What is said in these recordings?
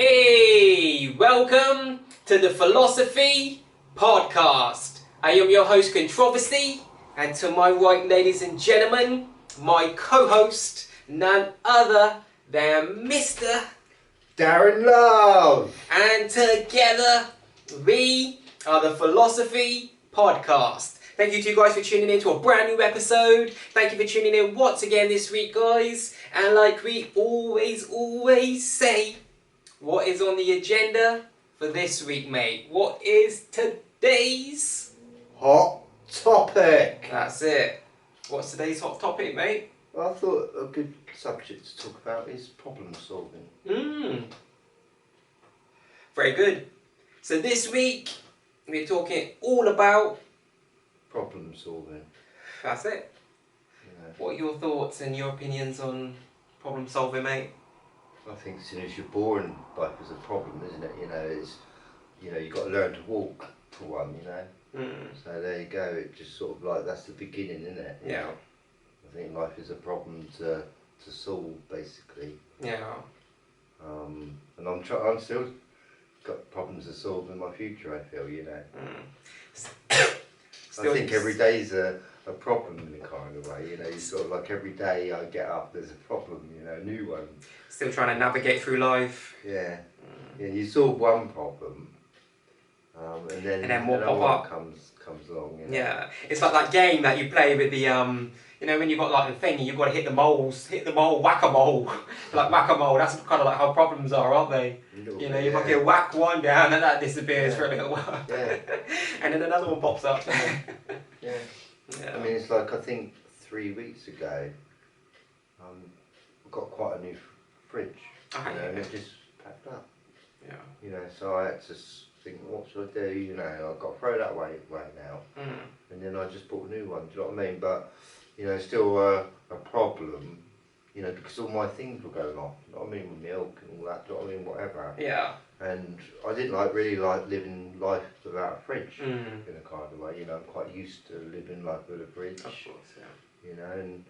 Hey, welcome to the Philosophy Podcast. I am your host, Controversy, and to my right, ladies and gentlemen, my co-host, none other than Mr. Darren Love! And together, we are the Philosophy Podcast. Thank you to you guys for tuning in to a brand new episode. Thank you for tuning in once again this week, guys. And like we always say, what is on the agenda for this week, mate? What is today's hot topic? That's it. What's today's hot topic, mate? Well, I thought a good subject to talk about is problem solving. Very good. So this week, we're talking all about problem solving. That's it. Yeah. What are your thoughts and your opinions on problem solving, mate? I think as soon as you're born, life is a problem, isn't it? You've got to learn to walk, for one, So there you go, it just sort of like, that's the beginning, isn't it? Yeah. I think life is a problem to solve, basically. Yeah. And I'm still got problems to solve in my future, I feel, I think every day's a problem in a kind of way, you sort of like every day I get up, there's a problem, a new one. Still trying to navigate through life. Yeah. Yeah, you solve one problem, and then more another pop one comes along. Yeah, it's like that game that you play with the when you've got like the thing, you've got to hit the mole, whack-a-mole. Like whack-a-mole, that's kind of like how problems are, aren't they? You fucking whack one down and that disappears for a little while. Yeah. And then another one pops up. Yeah. Yeah. I mean, it's like, I think 3 weeks ago, I got quite a new fridge, and it just packed up. Yeah. So I had to think, what should I do? I've got to throw that away now. And then I just bought a new one, do you know what I mean? But, still a problem, because all my things were going off, you know what I mean, with milk and all that, do you know what I mean, whatever. Yeah. And I didn't really like living life without a fridge, in a kind of way, I'm quite used to living life with a fridge. Of course, yeah. And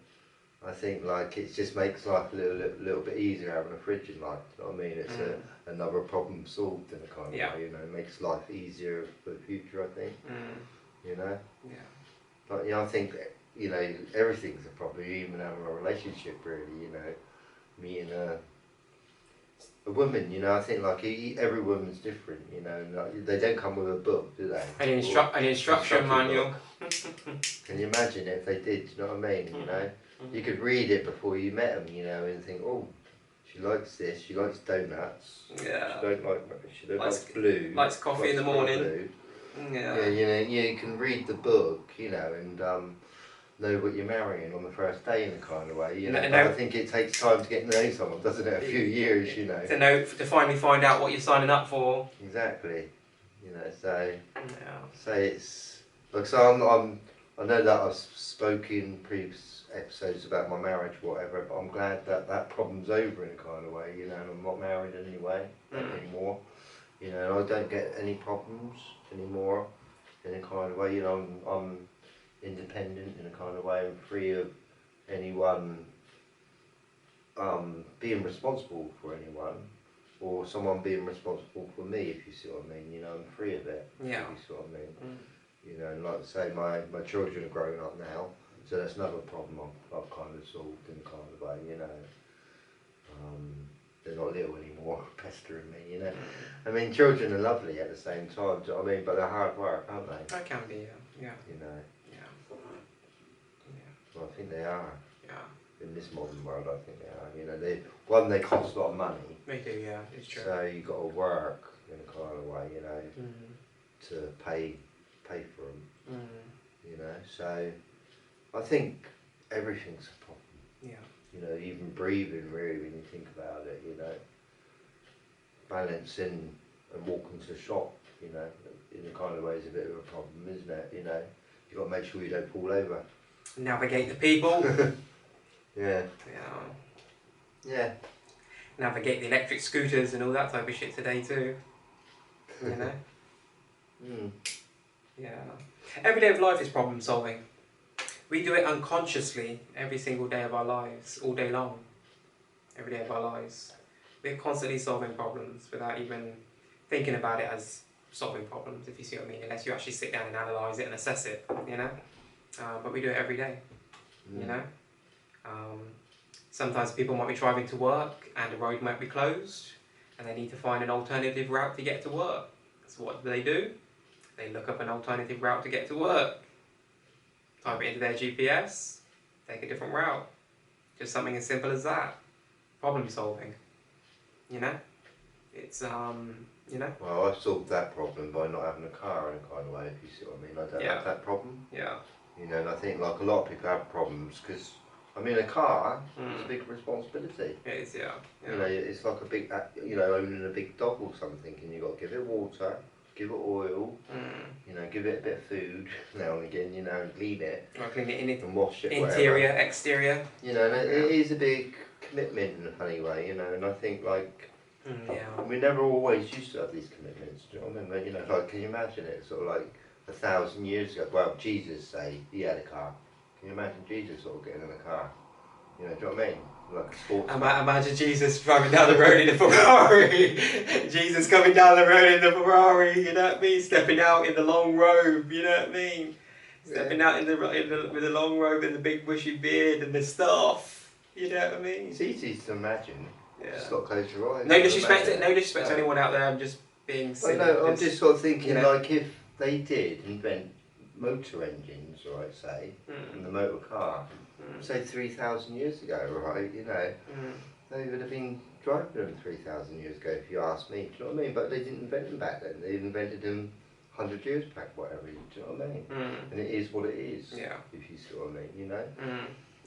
I think like it just makes life a little bit easier having a fridge in life, you know what I mean? It's another problem solved in a kind of way, it makes life easier for the future, I think, Yeah. But I think, everything's a problem, even having a relationship really, meeting a woman, I think like every woman's different, like, they don't come with a book, do they? An instruction manual. Can you imagine if they did, you know what I mean, You could read it before you met them, and think, oh, she likes this, she likes donuts, Yeah. she don't like blue. Likes coffee in the morning. Blue. Yeah. You can read the book, and know what you're marrying on the first day in a kind of way, But I think it takes time to get to know someone, doesn't it? A few years, To finally find out what you're signing up for. Exactly. So Yeah. say it's like, so I know that I've spoken in previous episodes about my marriage, whatever, but I'm glad that problem's over in a kind of way, and I'm not married anyway anymore, and I don't get any problems anymore in a kind of way, I'm independent in a kind of way, I'm free of anyone being responsible for anyone, or someone being responsible for me, if you see what I mean, I'm free of it, Yeah. if you see what I mean. And like I say, my children are growing up now, so that's another problem I've kind of solved in a kind of way, They're not little anymore, pestering me, I mean, children are lovely at the same time, do you know what I mean? But they're hard work, aren't they? That can be, yeah. Yeah. Well, I think they are. Yeah. In this modern world, I think they are. They cost a lot of money. They do, yeah, it's true. So you've got to work in a kind of way, to pay for them. So I think everything's a problem. Yeah. Even breathing, really, when you think about it, balancing and walking to the shop, in a kind of way is a bit of a problem, isn't it? You've got to make sure you don't fall over. Navigate the people. Yeah. Yeah. Navigate the electric scooters and all that type of shit today too. Yeah. Every day of life is problem solving. We do it unconsciously every single day of our lives, all day long. Every day of our lives. we're constantly solving problems without even thinking about it as solving problems, if you see what I mean, unless you actually sit down and analyse it and assess it, you know. But we do it every day, you know. Sometimes people might be driving to work and the road might be closed and they need to find an alternative route to get to work. So what do? They look up an alternative route to get to work. Type it into their GPS, take a different route. Just something as simple as that. Problem solving, you know. It's you know. Well, I've solved that problem by not having a car in a kind of way, if you see what I mean. I don't have that problem. Yeah. You know, and I think like a lot of people have problems because, I mean, a car is a big responsibility. It is, yeah. You know, it's like a big, you know, owning a big dog or something, and you've got to give it water, give it oil, you know, give it a bit of food now and again, you know, and clean it. Or clean it in it. And wash it, interior, whatever. exterior. You know, and it is a big commitment in a funny way, you know, and I think like, we never always used to have these commitments, do you know what I mean? You know, like, can you imagine it? Sort of like 1,000 years ago, well, Jesus, say, he had a car. Can you imagine Jesus sort of getting in a car? You know, do you know what I mean? Like a sports car. Imagine Jesus driving down the road in a Ferrari. Jesus coming down the road in the Ferrari, you know what I mean? Stepping out in the long robe, you know what I mean? Stepping out with the long robe and the big bushy beard and the staff, you know what I mean? It's easy to imagine. Yeah. Just got to close your eyes. No disrespect to anyone out there, I'm just being silly. No, I'm just sort of thinking, you know? like, if they did invent motor engines, right, say, and the motor car, say 3,000 years ago, right, you know, they would have been driving them 3,000 years ago, if you ask me, do you know what I mean? But they didn't invent them back then, they invented them 100 years back, whatever, do you know what I mean? And it is what it is, if you see what I mean, you know?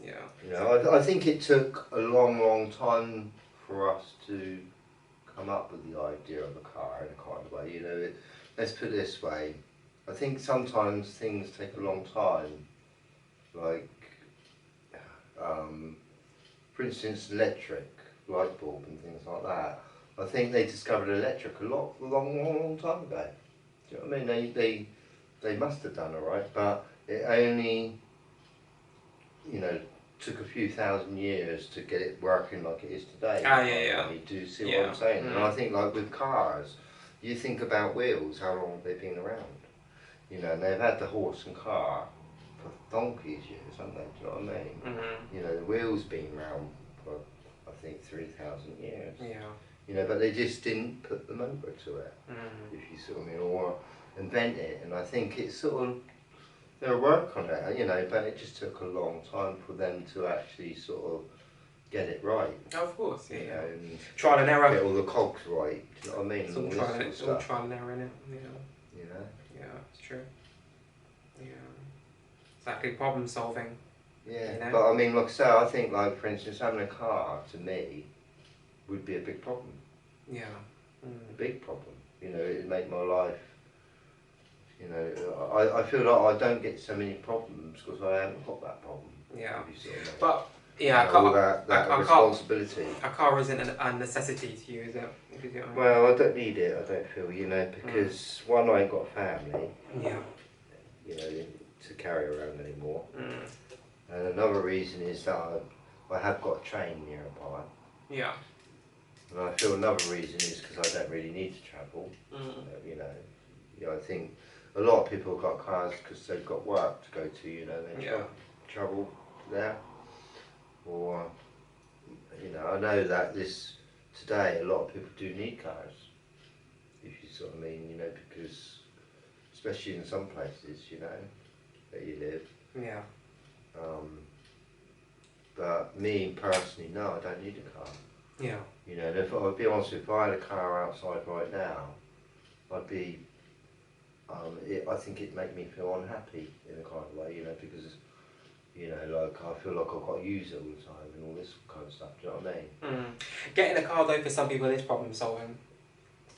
Yeah. You know, I think it took a long, long time for us to come up with the idea of a car in a kind of way, you know, let's put it this way, I think sometimes things take a long time, like, for instance, electric light bulb and things like that. I think they discovered electric a long time ago. Do you know what I mean? They must have done alright, but it only, you know, took a few thousand years to get it working like it is today. Do you see what I'm saying? And I think like with cars, you think about wheels, how long have they been around? You know, and they've had the horse and car for donkey's years, haven't they? Do you know what I mean? You know, the wheel's been around for, I think, 3,000 years. Yeah. You know, but they just didn't put the motor to it, if you see what I mean, or invent it. And I think it's sort of, they'll work on it, you know, but it just took a long time for them to actually sort of get it right. Of course, yeah. You know, and trial and error. get all the cogs right, do you know what I mean? It's all trial and error, innit? Yeah. You know? Yeah, it's true. Yeah. Exactly, problem solving. Yeah, you know? but I mean, like I say, I think, like, for instance, having a car, to me, would be a big problem. Yeah. A big problem. You know, it'd make my life, you know, I feel like I don't get so many problems because I haven't got that problem. Yeah. If you see what I mean. But, yeah, you know, that responsibility. A car isn't a necessity to you, is it? Well, I don't need it, I don't feel, you know, because one, I ain't got a family. Yeah. You know, to carry around anymore. And another reason is that I have got a train nearby. Yeah. And I feel another reason is because I don't really need to travel. You know, I think a lot of people have got cars because they've got work to go to, you know, they travel there. Or, you know, I know that today a lot of people do need cars, if you sort of mean, you know, because, especially in some places, you know, that you live. Yeah. But me personally, no, I don't need a car. Yeah. You know, and if I'll be honest, if I had a car outside right now, I'd be, I think it'd make me feel unhappy in a kind of way, you know, because, you know, like I feel like I've got to use it all the time and all this kind of stuff, do you know what I mean? Getting a car though for some people is problem solving.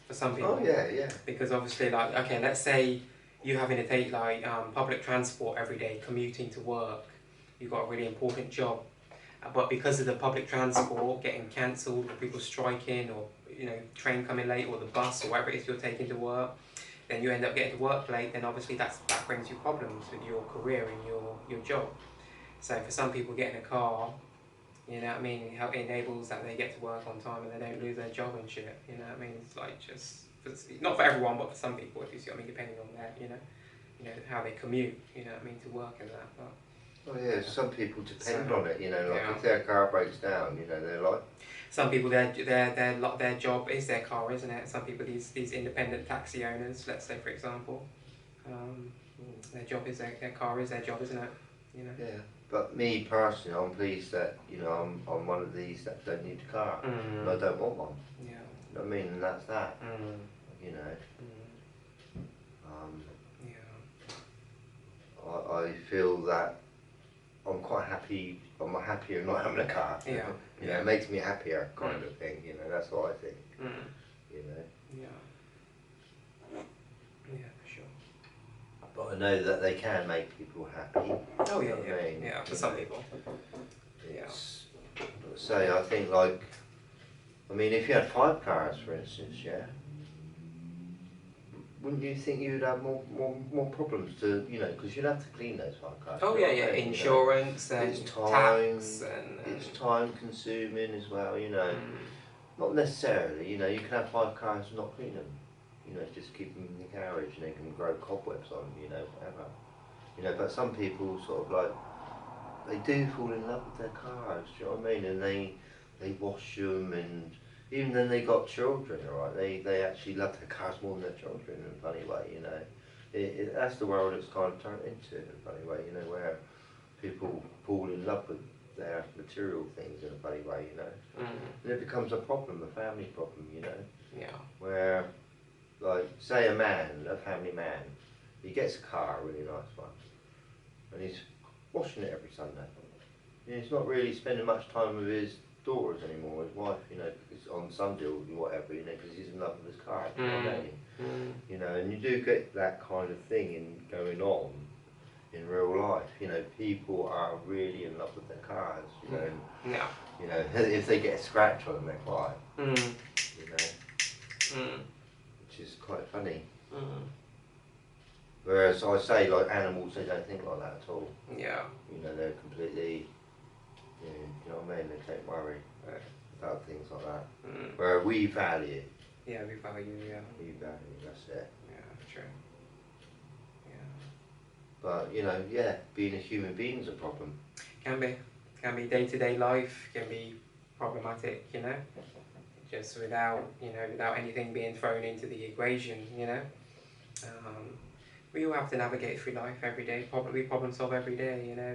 For some people. Oh yeah, yeah. Because obviously, like, okay, let's say you're having to take like public transport every day, commuting to work, you've got a really important job. But because of the public transport getting cancelled, or people striking, or, you know, train coming late, or the bus, or whatever it is you're taking to work, then you end up getting to work late, then obviously that brings you problems with your career and your job. So for some people, getting a car You know what I mean? How it enables that they get to work on time and they don't lose their job and shit. You know what I mean? It's like just not for everyone, but for some people, if you see what I mean, depending on their, you know how they commute. You know what I mean, to work and that. But, Oh yeah, some people depend so, on it. You know, like yeah. if their car breaks down, you know, they're like. Some people, their job is their car, isn't it? Some people, these independent taxi owners, let's say for example, their job is their car is their job, isn't it? You know. Yeah, but me personally, I'm pleased that I'm one of these that don't need a car, and I don't want one. Yeah. You know what I mean? And that's that. You know. Yeah. I feel that I'm quite happy. I'm happier not having a car. Yeah. You know, it makes me happier, kind of thing. You know, that's what I think. You know. Yeah. Yeah, for sure. But I know that they can make people happy. Oh yeah, You know what I mean? yeah, for some people. It's, say, I think like, I mean, if you had 5 cars, for instance, yeah, wouldn't you think you'd have more problems to, you know, because you'd have to clean those 5 cars. Oh yeah, yeah, insurance and it's time, tax and it's time consuming as well, you know. Not necessarily, you know, you can have 5 cars and not clean them. You know, just keep them in the garage and they can grow cobwebs on, you know, whatever. You know, but some people sort of like, they do fall in love with their cars, do you know what I mean? And they wash them, and even then they got children, alright, they actually love their cars more than their children in a funny way, you know. That's the world it's kind of turned into in a funny way, you know, where people fall in love with their material things in a funny way, you know. And it becomes a problem, a family problem, you know. Yeah. Where, like, say a family man, he gets a car, a really nice one, and he's washing it every Sunday. And he's not really spending much time with his daughters anymore, his wife, you know, because on some deal or whatever, you know, because he's in love with his car, you know what I mean? You know, and you do get that kind of thing going on in real life, you know, people are really in love with their cars, you know, and, you know, if they get a scratch on them, they cry, you know, which is quite funny. Whereas I say, like, animals, they don't think like that at all. Yeah. You know, they're completely, you know what I mean, they don't worry about things like that. Where we value. Yeah, we value, yeah. We value, that's it. Yeah, true. Yeah. But, you know, yeah, being a human being is a problem. Can be day-to-day life, can be problematic, you know, just without anything being thrown into the equation, you know. We all have to navigate through life every day, we problem solve every day, you know,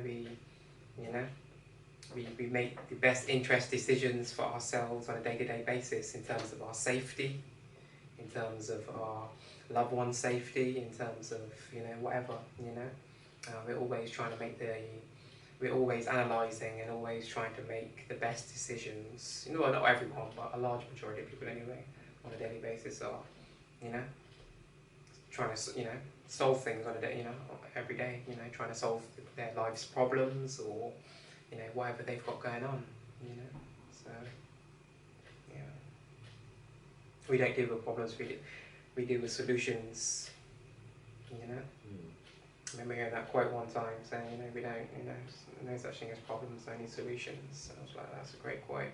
we make the best interest decisions for ourselves on a day-to-day basis in terms of our safety, in terms of our loved one's safety, in terms of, you know, whatever, you know. We're always trying to we're always analysing and always trying to make the best decisions. You know, not everyone, but a large majority of people anyway, on a daily basis are, you know, trying to, you know, solve things on a day, you know, every day, you know, trying to solve their life's problems or, you know, whatever they've got going on, you know. So, yeah. We don't deal with problems, we deal with solutions, you know. I remember hearing that quote one time saying, you know, we don't, you know, no such thing as problems, only solutions. I was like, that's a great quote.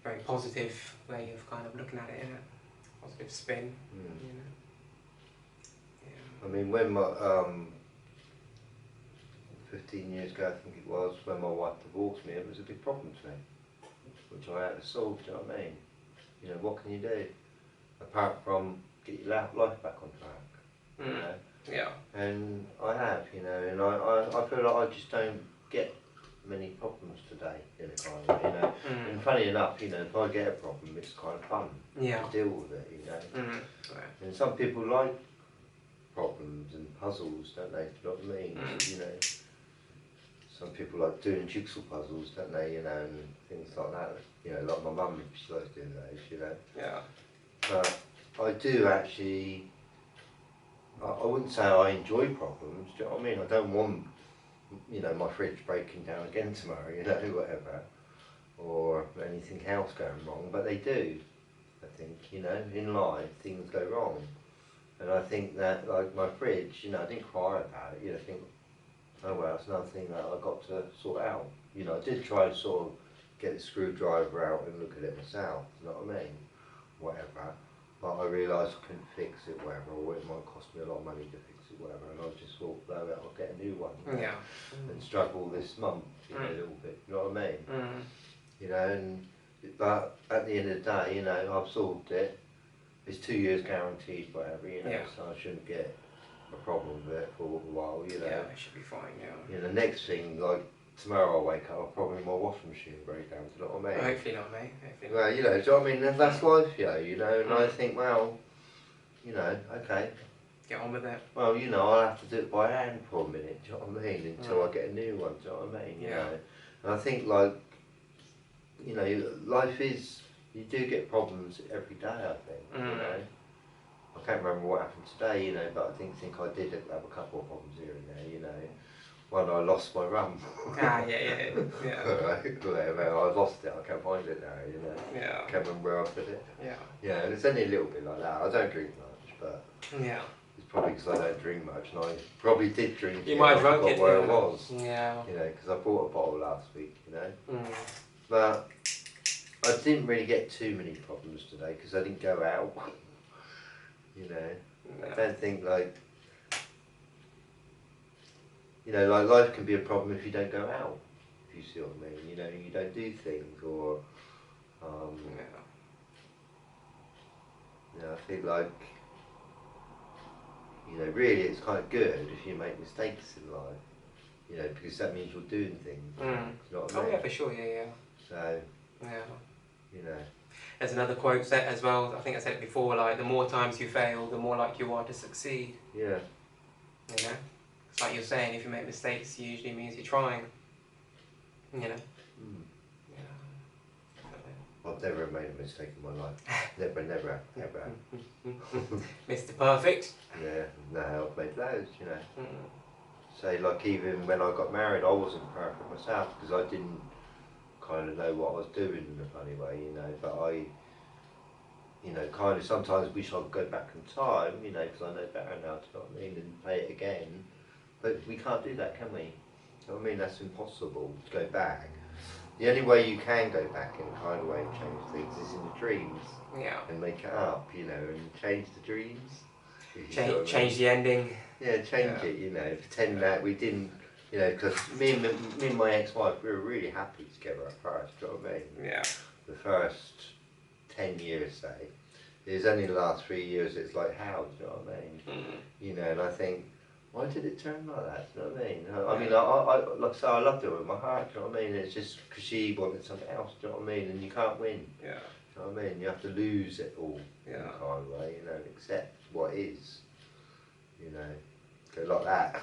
Very positive way of kind of looking at it, innit? Positive spin, you know. Yeah. I mean, when my, 15 years ago, I think it was, when my wife divorced me, it was a big problem to me, which I had to solve, do you know what I mean? You know, what can you do? Apart from get your life back on track, you know? Yeah. And I have, you know, and I feel like I just don't get many problems today in a kind of, you know. And funny enough, you know, if I get a problem, it's kind of fun to deal with it, you know. Right. And some people like problems and puzzles, don't they? Do you know what I mean? You know, some people like doing jigsaw puzzles, don't they? You know, and things like that. You know, like my mum, she likes doing those, you know. Yeah. But I do actually. I wouldn't say I enjoy problems, do you know what I mean? I don't want, you know, my fridge breaking down again tomorrow, you know, whatever, or anything else going wrong, but they do, I think, you know, in life things go wrong. And I think that, like my fridge, you know, I didn't cry about it, you know, think, oh well, it's another thing that I got to sort out, You know, I did try to sort of get the screwdriver out and look at it myself, you know what I mean? Whatever. But I realised I couldn't fix it, whatever, or it might cost me a lot of money to fix it, whatever, and I just thought, blow it, I'll get a new one. You know, Yeah. and struggle this month, you know, a little bit, you know what I mean? Mm. You know, but at the end of the day, you know, I've solved it. It's 2 years guaranteed, whatever, you know, Yeah. so I shouldn't get a problem with it for a while, you know. Yeah, it should be fine, yeah. You know, the next thing, like, tomorrow I'll wake up, probably my washing machine will break down, do you know what I mean? Hopefully not, mate. Hopefully not. Well, you know, do you know what I mean? That's life, you know, and I think, well, you know, okay. Get on with it. Well, you know, I'll have to do it by hand for a minute, do you know what I mean? Until I get a new one, do you know what I mean? You know? And I think, like, you know, life is, you do get problems every day, I think, you know. I can't remember what happened today, you know, but I think I did have a couple of problems here and there, you know. One, I lost my rum. Yeah. Right, whatever, I lost it, I can't find it now, you know. Yeah. I can't remember where I put it. Yeah. Yeah, and it's only a little bit like that. I don't drink much, but Yeah. it's probably because I don't drink much, and I probably did drink You it. might have I drunk forgot it. where it was. Yeah. You know, because I bought a bottle last week, you know. Mm. But I didn't really get too many problems today because I didn't go out. You know, I don't think like, you know, like life can be a problem if you don't go out. If you see what I mean, you know, you don't do things or, you know, I feel like, you know, really it's kind of good if you make mistakes in life. You know, because that means you're doing things. You know what I mean? Oh yeah, for sure. Yeah. So. Yeah. You know. There's another quote set as well, I think I said it before, like, the more times you fail, the more likely you are to succeed. Yeah. You know? It's like you're saying, if you make mistakes, it usually means you're trying. You know? Yeah. I've never made a mistake in my life. Never, ever. Mr. Perfect. Yeah, no, I've made loads, you know. Say, like, even when I got married, I wasn't perfect myself, because I didn't kind of know what I was doing in a funny way, you know, but I, you know, kind of sometimes wish I could go back in time, you know, because I know better now, do you know what I mean, and play it again, but we can't do that, can we? Do you know what I mean? That's impossible to go back. The only way you can go back in a kind of way and change things is in the dreams. Yeah. And make it up, you know, and change the dreams. Change the ending. Yeah, change it, you know, pretend that we didn't. You know, because me and my ex-wife, we were really happy together at first, do you know what I mean? Yeah. The first 10 years, say. It was only the last 3 years it's like, how, do you know what I mean? You know, and I think, why did it turn like that, do you know what I mean? I mean, I like I say, I loved her with my heart, do you know what I mean? It's just because she wanted something else, do you know what I mean? And you can't win. Yeah. Do you know what I mean? You have to lose it all in a kind of way, you know, and accept what is. You know, go like that.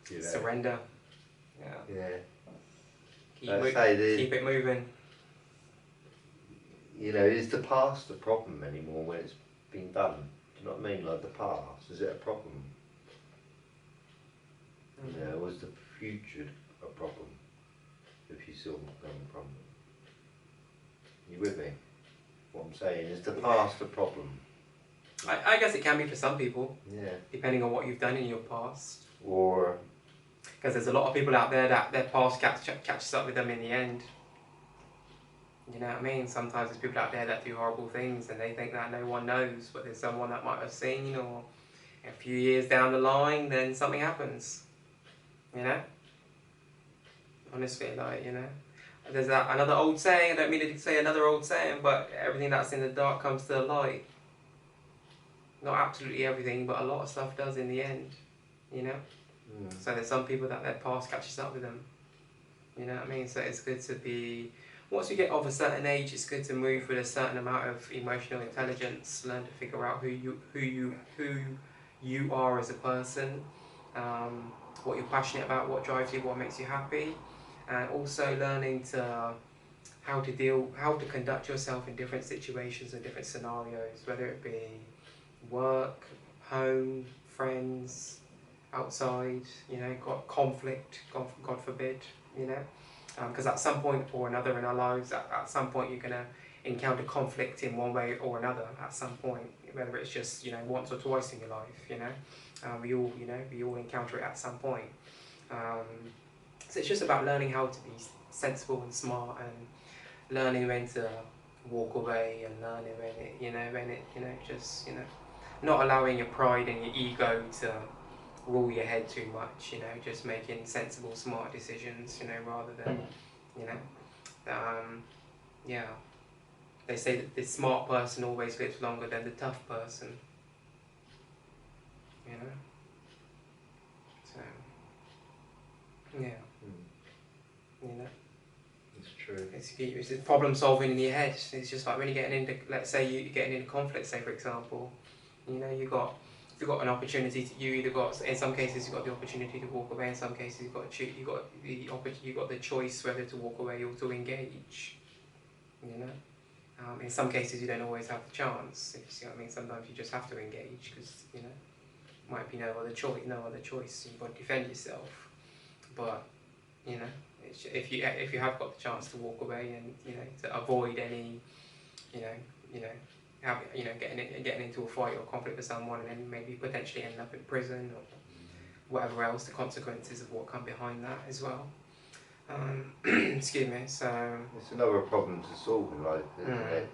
You know. Surrender. Yeah. Keep it moving. You know, is the past a problem anymore when it's been done? Do you know what I mean? Like the past, is it a problem? You know, was the future a problem? If you still have a problem. You with me? What I'm saying, is the past a problem? I guess it can be for some people. Yeah. Depending on what you've done in your past. Or. Because there's a lot of people out there that their past catches up with them in the end. You know what I mean? Sometimes there's people out there that do horrible things and they think that no one knows, but there's someone that might have seen, or a few years down the line, then something happens. You know? Honestly, like, you know. There's another old saying, I don't mean to say another old saying, but everything that's in the dark comes to the light. Not absolutely everything, but a lot of stuff does in the end. You know? So there's some people that their past catches up with them. You know what I mean? So it's good to be, once you get of a certain age, it's good to move with a certain amount of emotional intelligence, learn to figure out who you are as a person, what you're passionate about, what drives you, what makes you happy, and also learning to how to conduct yourself in different situations and different scenarios, whether it be work, home, friends, outside, you know, got conflict, God forbid, you know, because at some point or another in our lives, at some point you're going to encounter conflict in one way or another at some point, whether it's just, you know, once or twice in your life, you know, we all encounter it at some point, So it's just about learning how to be sensible and smart, and learning when to walk away, and learning when it, just, not allowing your pride and your ego to rule your head too much, just making sensible, smart decisions, rather than, yeah. They say that the smart person always lives longer than the tough person, So, yeah. It's true. It's problem solving in your head. It's just like when you're getting into, let's say you're getting into conflict, say for example, if you've got an opportunity in some cases you've got the opportunity to walk away, in some cases you've got the choice whether to walk away or to engage, in some cases you don't always have the chance, if you see what I mean. Sometimes you just have to engage because, might be no other choice, you've got to defend yourself. But, if you have got the chance to walk away and, to avoid any, getting into a fight or conflict with someone and then maybe potentially ending up in prison or whatever else, the consequences of what come behind that as well. Excuse me, so... It's another problem to solve in life, isn't it?